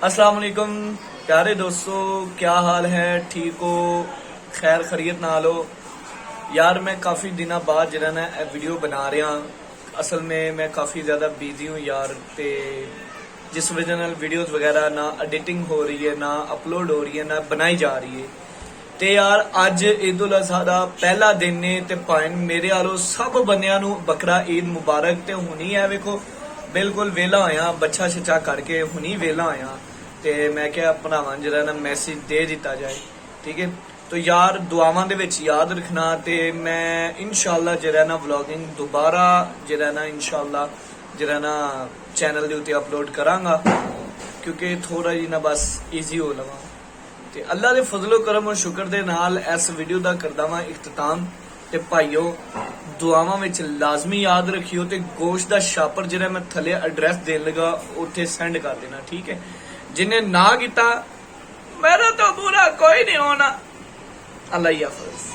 अस्सलाम वालेकुम प्यारे दोस्तों, क्या हाल है? ठीक हो? खैर खैरियत नाल हो? यार मैं काफ़ी दिनों बाद जरा ना वीडियो बना रहा। असल में मैं काफ़ी ज़्यादा बिजी हूँ यार, ते जिस वजह नाल वीडियोस वगैरह ना एडिटिंग हो रही है, ना अपलोड हो रही है, ना बनाई जा रही है। ते यार अज ईद उल अजहा दा पहला दिन ने ते भाएं मेरे आलो सब बंदियां नू बकरा ईद मुबारक। ते हुनी है वेखो बिल्कुल वेला होया, बच्चा शच्चा करके हुनी वेला होया ते मैं क्या भरावां जरा ना मैसेज दे दिता जाए। ठीक है, तो यार दुआवां दे विच याद रखना। ते मैं इंशाल्लाह जरा ना व्लॉगिंग दोबारा जरा ना इंशाल्लाह जरा ना चैनल दे उत्ते अपलोड करांगा, क्योंकि थोड़ा जी ना बस ईजी हो लवा। ते अल्लाह दे फजलो करम और शुक्र दे नाल इस वीडियो दा करदा वां इख्तिताम। ते भाईओ दुआवां विच लाजमी याद रखियो ते गोश्त दा शापर जेह्ड़ा मैं थल्ले एड्रेस देन लगा उत्थे सेंड कर देना। ठीक है, जिन्हें ना कीता मेरा तो बुरा कोई नहीं होना। अल्लाह ही हाफिज़।